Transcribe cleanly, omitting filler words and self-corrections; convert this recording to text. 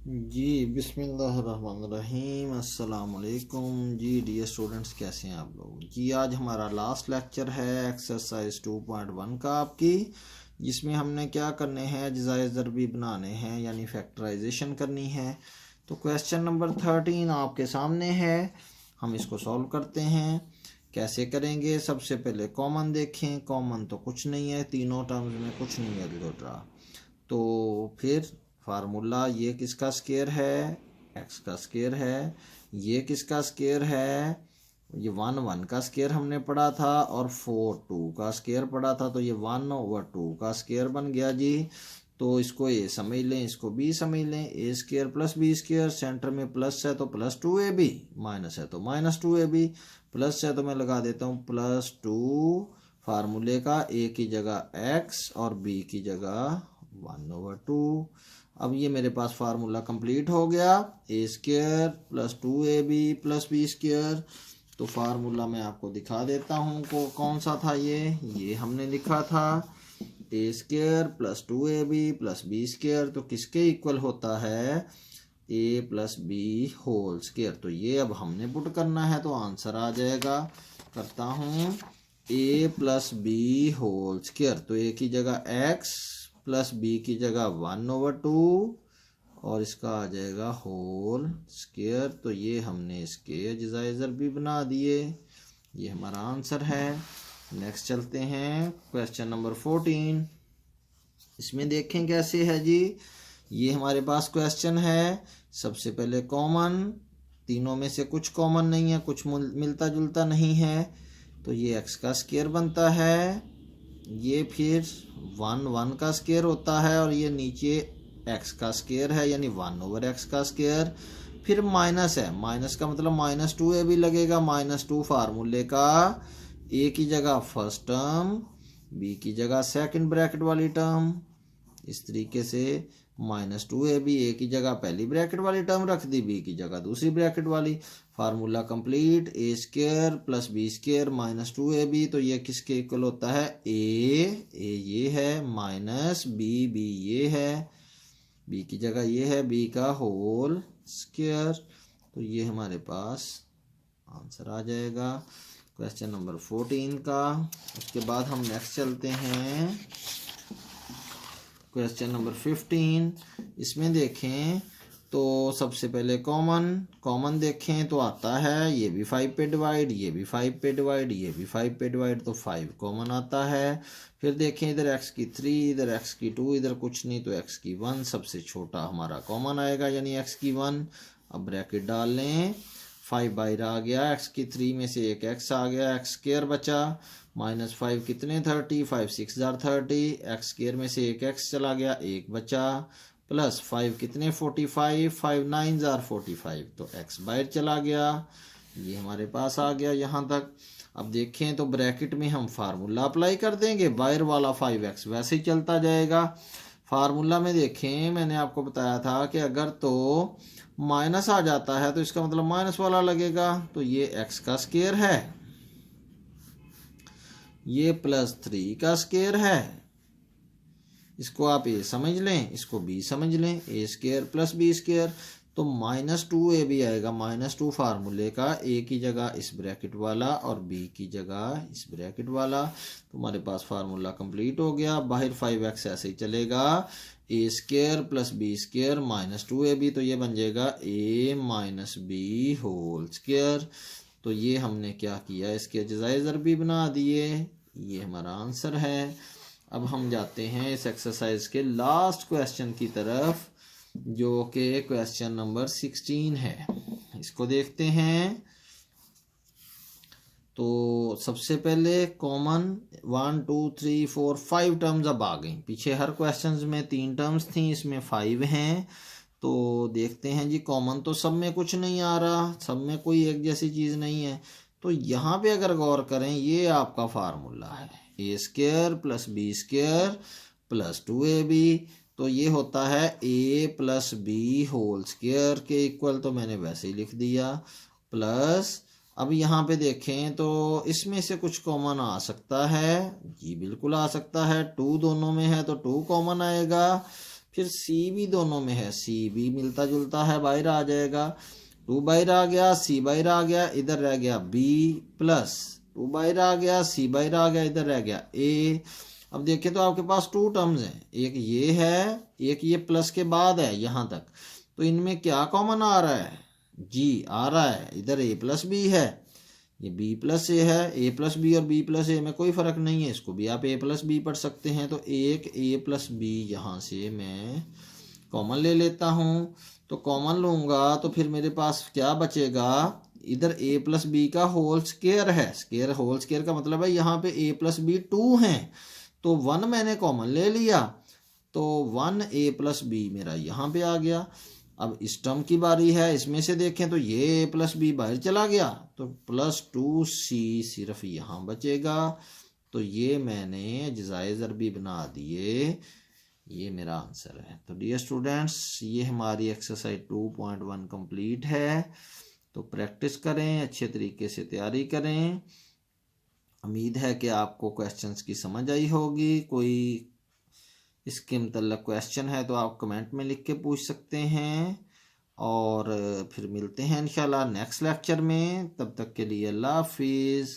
जी बिस्मिल्लाहिर्रहमानिर्रहीम अस्सलाम वालेकुम जी डियर स्टूडेंट्स, कैसे हैं आप लोग। जी आज हमारा लास्ट लेक्चर है एक्सरसाइज 2.1 का आपकी, जिसमें हमने क्या करने हैं, अज्जाए ज़रबी बनाने हैं यानी फैक्टराइजेशन करनी है। तो क्वेश्चन नंबर 13 आपके सामने है, हम इसको सॉल्व करते हैं। कैसे करेंगे, सबसे पहले कॉमन देखें। कॉमन तो कुछ नहीं है, तीनों टर्म्स में कुछ नहीं है दूसरा। तो फिर फार्मूला, ये किसका स्केयर है, एक्स का स्केयर है। ये किसका स्केयर है, ये 1 का स्केयर हमने पढ़ा था, और 4 2 का स्केयर पढ़ा था। तो ये 1/2 का स्केयर बन गया जी। तो इसको ए समझ लें, इसको बी समझ लें। A square plus b square, centre में प्लस है तो +2ab, माइनस है तो -2ab। प्लस है तो मैं लगा देता हूँ +2 फार्मूले का, ए की जगह एक्स और बी की जगह 1/2। अब ये मेरे पास फार्मूला कंप्लीट हो गया, a square +2ab plus b square. तो फार्मूला मैं आपको दिखा देता हूँ को कौन सा था। ये हमने लिखा था a square +2ab plus b square, तो किसके इक्वल होता है, a plus b whole square. तो ये अब हमने पुट करना है, तो आंसर आ जाएगा। करता हूँ ए प्लस बी होल स्केयर, तो ए की जगह एक्स प्लस बी की जगह 1/2 और इसका आ जाएगा होल स्केयर। तो ये हमने इसके अज्जाए ज़रबी बना दिए, ये हमारा आंसर है। नेक्स्ट चलते हैं क्वेश्चन नंबर 14। इसमें देखें कैसे है जी। ये हमारे पास क्वेश्चन है, सबसे पहले कॉमन, तीनों में से कुछ कॉमन नहीं है, कुछ मिलता जुलता नहीं है। तो ये एक्स का स्केयर बनता है, ये फिर 1 का स्केयर होता है, और ये नीचे एक्स का स्केयर है यानी 1/x का स्केयर। फिर माइनस है, माइनस का मतलब -2ab लगेगा, -2 फार्मूले का, ए की जगह फर्स्ट टर्म, बी की जगह सेकंड ब्रैकेट वाली टर्म। इस तरीके से -2ab, ए की जगह पहली ब्रैकेट वाली टर्म रख दी, बी की जगह दूसरी ब्रैकेट वाली। Formula complete, a square plus b square -2ab। तो ये किसके इक्वल होता है, ए ये है, माइनस बी ये है, बी की जगह ये है, बी का होल स्केयर। तो ये हमारे पास आंसर आ जाएगा क्वेश्चन नंबर 14 का। उसके बाद हम नेक्स्ट चलते हैं क्वेश्चन नंबर 15। इसमें देखें तो सबसे पहले कॉमन देखें तो आता है, ये भी 5 पे डिवाइड, ये भी 5 पे डिवाइड, ये भी 5 पे डिवाइड, तो 5 कॉमन आता है। फिर देखें इधर x की 3, इधर x की 2, इधर कुछ नहीं, तो x की 1 सबसे छोटा हमारा कॉमन आएगा यानी x की 1। अब ब्रैकेट डाल लें, 5 बाहर आ गया, x की 3 में से एक x आ गया, x स्क्वायर बचा, -5 कितने 30, 5 6 जार 30, x स्क्वायर में से एक x चला गया, एक बचा, प्लस 5 कितने 45, 5 9 जार 45, तो x बाहर चला गया। ये हमारे पास आ गया यहाँ तक। अब देखें तो ब्रैकेट में हम फार्मूला अप्लाई कर देंगे, बाहर वाला 5x वैसे ही चलता जाएगा। फार्मूला में देखें, मैंने आपको बताया था कि अगर तो माइनस आ जाता है तो इसका मतलब माइनस वाला लगेगा। तो ये x का स्केयर है, ये +3 का स्केयर है, इसको आप ए समझ लें, इसको बी समझ लें, a square plus b square. तो -2ab आएगा, -2 फार्मूले का, ए की जगह इस ब्रैकेट वाला और बी की जगह इस ब्रैकेट वाला। तो हमारे पास फार्मूला कंप्लीट हो गया। बाहर 5x ऐसे ही चलेगा, a square plus b square -2ab, तो ये बन जाएगा a minus b whole square. तो ये हमने क्या किया, इसके अज्जाए ज़रबी बना दिए, ये हमारा आंसर है। अब हम जाते हैं इस एक्सरसाइज के लास्ट क्वेश्चन की तरफ, जो कि क्वेश्चन नंबर 16 है। इसको देखते हैं। तो सबसे पहले कॉमन 1 2 3 4 5 टर्म्स अब आ गई, पीछे हर क्वेश्चन में 3 टर्म्स थी, इसमें 5 हैं। तो देखते हैं जी, कॉमन तो सब में कुछ नहीं आ रहा, सब में कोई एक जैसी चीज़ नहीं है। तो यहाँ पे अगर गौर करें, ये आपका फार्मूला है, a square plus b square +2ab। तो ये होता है a plus b whole square के इक्वल, तो मैंने वैसे ही लिख दिया, प्लस अब यहाँ पे देखें तो इसमें से कुछ कॉमन आ सकता है, जी बिल्कुल आ सकता है, 2 दोनों में है तो 2 कॉमन आएगा। फिर सी भी दोनों में है, सी भी मिलता जुलता है, बाहर आ जाएगा, 2 बाहर आ गया, सी बाहर आ गया, इधर रह गया बी प्लस 2 बाहर आ गया, सी बाहर आ गया, इधर रह गया ए। अब देखें तो आपके पास 2 टर्म्स हैं, एक ये है, एक ये प्लस के बाद है यहाँ तक, तो इनमें क्या कॉमन आ रहा है, जी आ रहा है, इधर ए प्लस बी है, ये बी प्लस ए है, ए प्लस बी और बी प्लस ए में कोई फर्क नहीं है, इसको भी आप ए प्लस बी पढ़ सकते हैं। तो एक ए प्लस बी यहाँ से मैं कॉमन ले लेता हूँ, तो कॉमन लूँगा तो फिर मेरे पास क्या बचेगा, इधर ए प्लस बी का होल स्क्वायर है, स्क्वायर होल स्क्वायर का मतलब है यहाँ पे ए प्लस बी 2 हैं, तो 1 मैंने कॉमन ले लिया, तो 1 ए प्लस बी मेरा यहाँ पे आ गया। अब इस टर्म की बारी है, इसमें से देखें तो ये ए प्लस बी बाहर चला गया, तो +2c सिर्फ यहाँ बचेगा। तो ये मैंने अज्जाए ज़रबी बना दिए, ये मेरा आंसर है। तो डियर स्टूडेंट्स, ये हमारी एक्सरसाइज 2.1 कंप्लीट है। तो प्रैक्टिस करें, अच्छे तरीके से तैयारी करें। उम्मीद है कि आपको क्वेश्चंस की समझ आई होगी। कोई इसके मतलब क्वेश्चन है तो आप कमेंट में लिख के पूछ सकते हैं, और फिर मिलते हैं इंशाल्लाह नेक्स्ट लेक्चर में। तब तक के लिए अल्लाह हाफिज़।